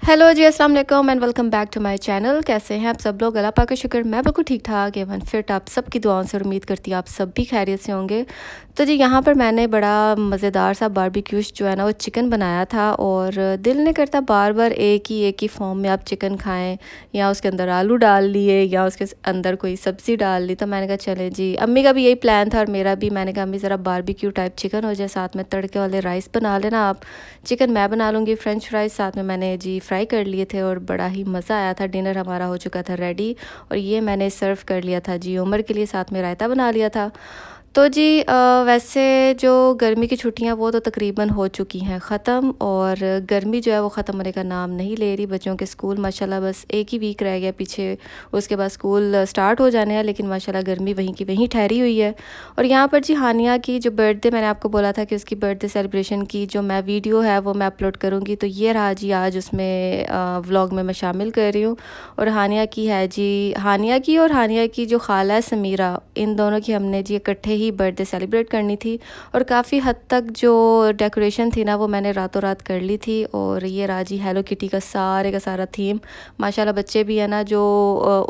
Hello ji, अस्सलाम वालेकुम and welcome back to my channel. कैसे हैं आप सब लोग? अल्लाह पाक का शुक्र, मैं बिल्कुल ठीक ठाक एवन फिट। आप सबकी दुआओं से उम्मीद करती हूँ आप सब भी खैरियत से होंगे। तो जी यहाँ पर मैंने बड़ा मज़ेदार सा बारबेक्यूज जो है ना वो चिकन बनाया था, और दिल नहीं करता बार बार एक ही फॉर्म में आप चिकन खाएं, या उसके अंदर आलू डाल लिए या उसके अंदर कोई सब्ज़ी डाल ली। तो मैंने कहा चले जी, अम्मी का भी यही प्लान था और मेरा भी। मैंने कहा अम्मी ज़रा बारबेक्यू टाइप चिकन हो जाए, साथ में तड़के वाले राइस बना लेना आप, चिकन मैं बना लूँगी, फ्रेंच फ्राइज साथ में मैंने जी फ्राई कर लिए थे और बड़ा ही मज़ा आया था। डिनर हमारा हो चुका था रेडी, और ये मैंने सर्व कर लिया था जी उमर के लिए, साथ में रायता बना लिया था। तो जी वैसे जो गर्मी की छुट्टियां वो तो तकरीबन हो चुकी हैं ख़त्म, और गर्मी जो है वो ख़त्म होने का नाम नहीं ले रही। बच्चों के स्कूल माशाल्लाह बस एक ही वीक रह गया पीछे, उसके बाद स्कूल स्टार्ट हो जाने हैं, लेकिन माशाल्लाह गर्मी वहीं की वहीं ठहरी हुई है। और यहाँ पर जी हानिया की जो बर्थडे, मैंने आपको बोला था कि उसकी बर्थडे सेलिब्रेशन की जो मैं वीडियो है वो मैं अपलोड करूँगी, तो ये रहा जी आज उसमें व्लॉग में मैं शामिल कर रही हूँ। और हानिया की है जी, हानिया की और हानिया की जो खाला है समीरा, इन दोनों की हमने जी इकट्ठे ही बर्थडे सेलिब्रेट करनी थी। और काफ़ी हद तक जो डेकोरेशन थी ना वो मैंने रातों रात कर ली थी। और ये राजी हेलो किटी का सारा थीम, माशाल्लाह बच्चे भी है ना जो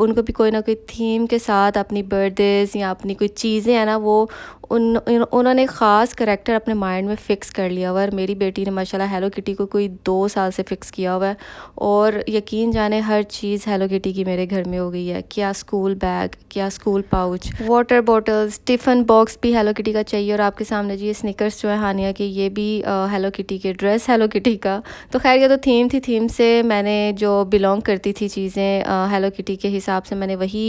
उनको भी कोई ना कोई थीम के साथ अपनी बर्थडेज़ या अपनी कोई चीज़ें हैं ना वो उन्होंने ख़ास करैक्टर अपने माइंड में फ़िक्स कर लिया हुआ है। और मेरी बेटी ने माशाल्लाह हेलो किटी को कोई 2 साल से फ़िक्स किया हुआ है, और यकीन जाने हर चीज़ हेलो किटी की मेरे घर में हो गई है। क्या स्कूल बैग, क्या school pouch, water bottles, tiffin box भी हेलो किटी का चाहिए। और आपके सामने जी ये स्निकर्स जो है हानिया के, ये भी हेलो किटी के, ड्रेस हेलो किटी का। तो खैर ये तो थीम थी, थीम से मैंने जो बिलोंग करती थी चीज़ें हेलो किटी के हिसाब से मैंने वही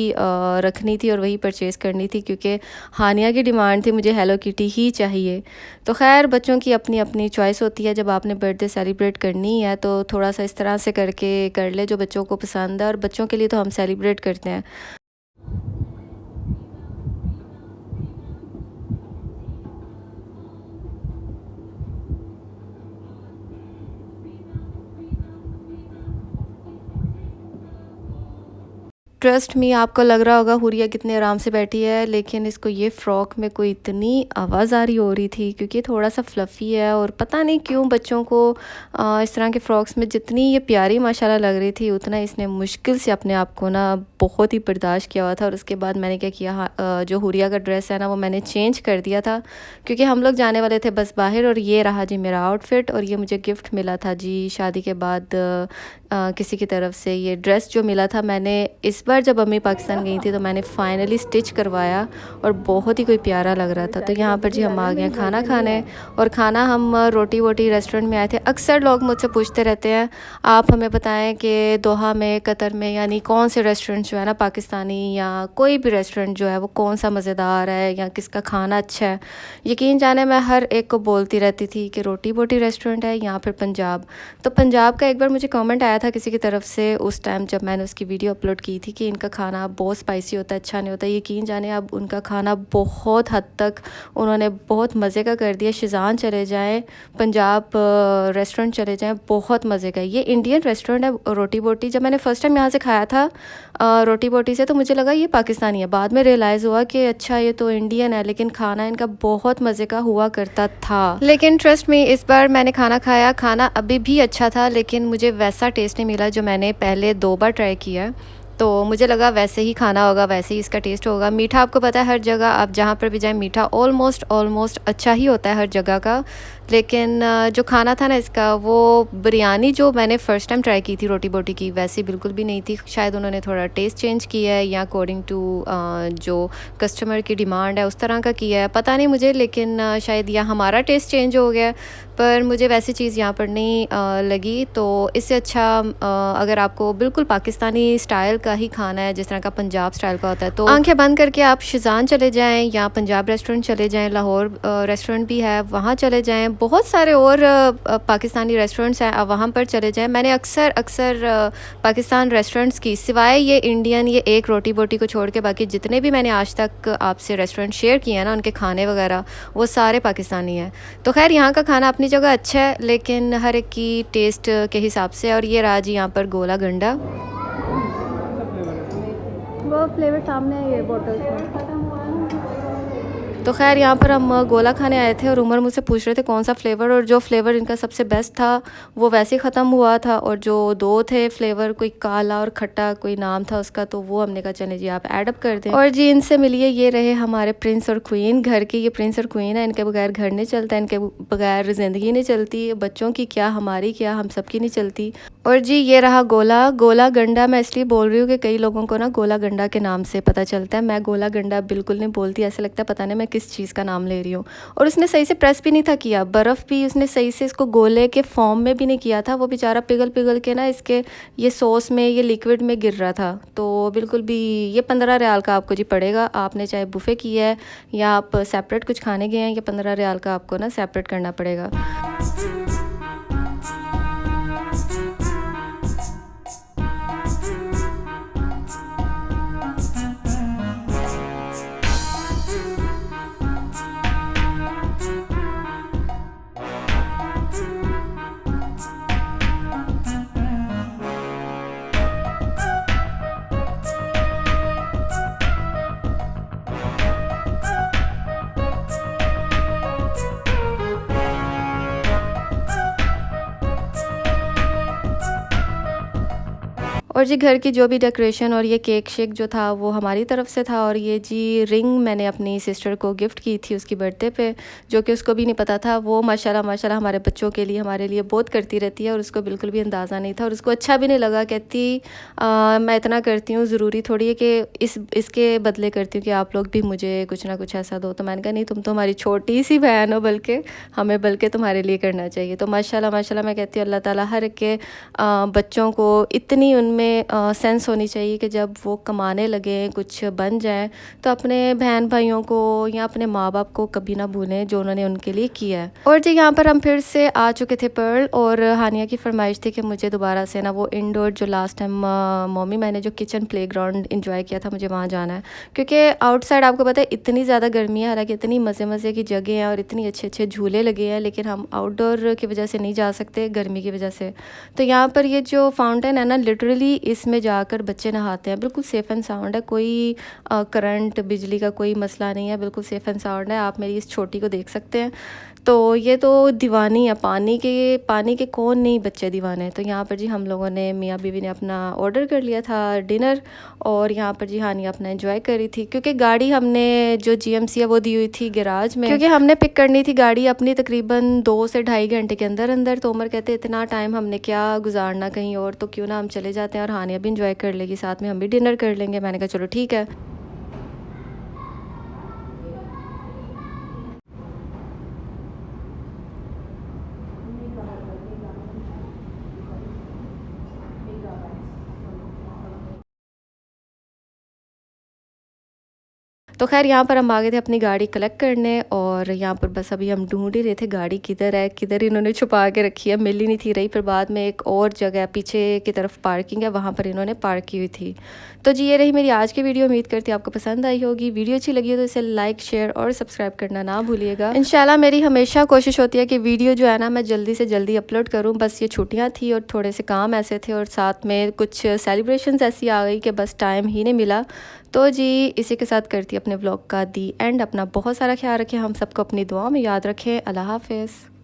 रखनी थी और वही परचेज़ करनी थी, क्योंकि हानिया की डिमांड थी मुझे हेलो किटी ही चाहिए। तो खैर बच्चों की अपनी अपनी चॉइस होती है, जब आपने बर्थडे सेलिब्रेट करनी है तो थोड़ा सा इस तरह से करके कर ले जो बच्चों को पसंद है, और बच्चों के लिए तो हम सेलिब्रेट करते हैं। ट्रस्ट मी, आपको लग रहा होगा हुरिया कितने आराम से बैठी है, लेकिन इसको ये फ़्रॉक में कोई इतनी आवाज़ आ रही हो रही थी, क्योंकि थोड़ा सा फ्लफ़ी है। और पता नहीं क्यों बच्चों को इस तरह के फ़्रॉक्स में जितनी ये प्यारी माशाल्लाह लग रही थी, उतना इसने मुश्किल से अपने आप को ना बहुत ही बर्दाश्त किया हुआ था। और उसके बाद मैंने क्या किया, जो हुरिया का ड्रेस है ना वो मैंने चेंज कर दिया था, क्योंकि हम लोग जाने वाले थे बस बाहर। और ये रहा जी मेरा आउटफिट, और ये मुझे गिफ्ट मिला था जी शादी के बाद किसी की तरफ से। ये ड्रेस जो मिला था, मैंने इस बार जब अम्मी पाकिस्तान गई थी तो मैंने फाइनली स्टिच करवाया, और बहुत ही कोई प्यारा लग रहा था। तो यहाँ पर जी हम आ गए हैं खाना खाने, और खाना हम रोटी वोटी रेस्टोरेंट में आए थे। अक्सर लोग मुझसे पूछते रहते हैं आप हमें बताएं कि दोहा में, कतर में, यानी कौन से रेस्टोरेंट जो है ना पाकिस्तानी या कोई भी रेस्टोरेंट जो है वो कौन सा मज़ेदार है या किसका खाना अच्छा है। यकीन जाने मैं हर एक को बोलती रहती थी कि रोटी बोटी रेस्टोरेंट है या फिर पंजाब। तो पंजाब का एक बार मुझे कमेंट आया था किसी की तरफ से, उस टाइम जब मैंने उसकी वीडियो अपलोड की थी, कि इनका खाना बहुत स्पाइसी होता है, अच्छा नहीं होता। यकीन जाने अब उनका खाना बहुत हद तक उन्होंने बहुत मज़े का कर दिया। शिज़ान चले जाएं, पंजाब रेस्टोरेंट चले जाएं, बहुत मज़े का। ये इंडियन रेस्टोरेंट है रोटी बोटी। जब मैंने फ़र्स्ट टाइम यहाँ से खाया था रोटी बोटी से, तो मुझे लगा ये पाकिस्तानी है। बाद में रियलाइज़ हुआ कि अच्छा ये तो इंडियन है, लेकिन खाना इनका बहुत मज़े का हुआ करता था। लेकिन ट्रस्ट में इस बार मैंने खाना खाया, खाना अभी भी अच्छा था, लेकिन मुझे वैसा टेस्ट नहीं मिला जो मैंने पहले 2 बार ट्राई किया है। तो मुझे लगा वैसे ही खाना होगा, वैसे ही इसका टेस्ट होगा। मीठा आपको पता है हर जगह आप जहाँ पर भी जाएं मीठा ऑलमोस्ट अच्छा ही होता है हर जगह का। लेकिन जो खाना था ना इसका, वो बिरयानी जो मैंने फ़र्स्ट टाइम ट्राई की थी रोटी बोटी की, वैसी बिल्कुल भी नहीं थी। शायद उन्होंने थोड़ा टेस्ट चेंज किया है, या अकॉर्डिंग टू जो कस्टमर की डिमांड है उस तरह का किया है, पता नहीं मुझे। लेकिन शायद या हमारा टेस्ट चेंज हो गया, पर मुझे वैसी चीज़ यहाँ पर नहीं लगी। तो इससे अच्छा अगर आपको बिल्कुल पाकिस्तानी स्टाइल का ही खाना है, जिस तरह का पंजाब स्टाइल का होता है, तो आंखें बंद करके आप शिज़ान चले जाएं, या पंजाब रेस्टोरेंट चले जाएं, लाहौर रेस्टोरेंट भी है वहाँ चले जाएं, बहुत सारे और पाकिस्तानी रेस्टोरेंट्स हैं, आप वहाँ पर चले जाएं। मैंने अक्सर पाकिस्तान रेस्टोरेंट्स की, सिवाय ये इंडियन ये एक रोटी बोटी को छोड़ के, बाकी जितने भी मैंने आज तक आपसे रेस्टोरेंट शेयर किए हैं ना, उनके खाने वगैरह वो सारे पाकिस्तानी हैं। तो खैर यहाँ का खाना अपनी जगह अच्छा है, लेकिन हर एक की टेस्ट के हिसाब से। और ये रहा जी यहाँ पर गोला गंडा, वो फ्लेवर सामने है ये बॉटल्स में। तो खैर यहाँ पर हम गोला खाने आए थे और उमर मुझसे पूछ रहे थे कौन सा फ्लेवर, और जो फ्लेवर इनका सबसे बेस्ट था वो वैसे ही ख़त्म हुआ था, और जो दो थे फ्लेवर, कोई काला और खट्टा कोई नाम था उसका, तो वो हमने कहा चले जी आप ऐड अप कर दें। और जी इनसे मिलिए, ये रहे हमारे प्रिंस और क्वीन। घर के ये प्रिंस और क्वीन है, इनके बगैर घर नहीं चलता, इनके बगैर ज़िंदगी नहीं चलती, बच्चों की क्या हमारी क्या हम सबकी नहीं चलती। और जी ये रहा गोला। गोला गंडा मैं इसलिए बोल रही हूँ कि कई लोगों को ना गोला गंडा के नाम से पता चलता है, मैं गोला गंडा बिल्कुल नहीं बोलती, ऐसा लगता है पता नहीं मैं किस चीज़ का नाम ले रही हूँ। और उसने सही से प्रेस भी नहीं था किया, बर्फ़ भी उसने सही से इसको गोले के फॉर्म में भी नहीं किया था, वो बेचारा पिघल पिघल के ना इसके ये सॉस में, ये लिक्विड में गिर रहा था। तो बिल्कुल भी ये 15 रियाल का आपको जी पड़ेगा, आपने चाहे बुफ़े किया है या आप सेपरेट कुछ खाने गए हैं, ये 15 रियाल का आपको ना सेपरेट करना पड़ेगा। और जी घर की जो भी डेकोरेशन और ये केक शेक जो था वो हमारी तरफ से था। और ये जी रिंग मैंने अपनी सिस्टर को गिफ्ट की थी उसकी बर्थडे पे, जो कि उसको भी नहीं पता था। वो माशाल्लाह माशाल्लाह हमारे बच्चों के लिए, हमारे लिए बहुत करती रहती है, और उसको बिल्कुल भी अंदाज़ा नहीं था और उसको अच्छा भी नहीं लगा। कहती मैं इतना करती हूँ, ज़रूरी थोड़ी है कि इसके बदले करती हूँ कि आप लोग भी मुझे कुछ ना कुछ ऐसा दो। तो मैंने कहा नहीं, तुम तो हमारी छोटी सी बहन हो, बल्कि हमें बल्कि तुम्हारे लिए करना चाहिए। तो माशाल्लाह माशाल्लाह मैं कहती हूँ अल्लाह ताला हर एक के बच्चों को इतनी उनमें सेंस होनी चाहिए कि जब वो कमाने लगे, कुछ बन जाएं, तो अपने बहन भाइयों को या अपने माँ बाप को कभी ना भूलें जो उन्होंने उनके लिए किया है। और जी यहाँ पर हम फिर से आ चुके थे पर्ल, और हानिया की फरमाइश थी कि मुझे दोबारा से ना वो इंडोर जो लास्ट टाइम मम्मी मैंने जो किचन प्लेग्राउंड इंजॉय किया था, मुझे वहाँ जाना है। क्योंकि आउटसाइड आपको पता है इतनी ज़्यादा गर्मी है, हालांकि इतनी मज़े मज़े की जगह हैं और इतनी अच्छे अच्छे झूले लगे हैं, लेकिन हम आउटडोर की वजह से नहीं जा सकते गर्मी की वजह से। तो यहाँ पर ये जो फाउंटेन है ना, लिटरली इसमें जाकर बच्चे नहाते हैं, बिल्कुल सेफ़ एंड साउंड है, कोई करंट बिजली का कोई मसला नहीं है, बिल्कुल सेफ़ एंड साउंड है। आप मेरी इस छोटी को देख सकते हैं। तो ये तो दीवानी है पानी के कौन नहीं बच्चे दीवाने हैं। तो यहाँ पर जी हम लोगों ने, मियाँ बीवी ने अपना ऑर्डर कर लिया था डिनर, और यहाँ पर जी हानिया अपना एंजॉय कर रही थी। क्योंकि गाड़ी हमने जो जीएमसी है वो दी हुई थी गैराज में, क्योंकि हमने पिक करनी थी गाड़ी अपनी तकरीबन 2 से ढाई घंटे के अंदर अंदर। तो उमर कहते इतना टाइम हमने क्या गुजारना कहीं और, तो क्यों ना हम चले जाते हैं और हानिया भी इंजॉय कर लेगी, साथ में हम भी डिनर कर लेंगे। मैंने कहा चलो ठीक है। तो खैर यहाँ पर हम आ गए थे अपनी गाड़ी कलेक्ट करने, और यहाँ पर बस अभी हम ढूंढ ही रहे थे गाड़ी किधर है, किधर इन्होंने छुपा के रखी है, मिल ही नहीं थी रही। फिर बाद में एक और जगह पीछे की तरफ पार्किंग है, वहाँ पर इन्होंने पार्क की हुई थी। तो जी ये रही मेरी आज की वीडियो, उम्मीद करती हूँ आपको पसंद आई होगी। वीडियो अच्छी लगी हो तो इसे लाइक शेयर और सब्सक्राइब करना ना भूलिएगा। इंशाल्लाह मेरी हमेशा कोशिश होती है कि वीडियो जो है ना मैं जल्दी से जल्दी अपलोड करूँ। बस ये छुट्टियाँ थी और थोड़े से काम ऐसे थे, और साथ में कुछ सेलिब्रेशंस ऐसी आ गई कि बस टाइम ही नहीं मिला। तो जी इसी के साथ करती अपने व्लॉग का दी एंड। अपना बहुत सारा ख्याल रखें, हम सबको अपनी दुआ में याद रखें। अल्लाह हाफ़िज़।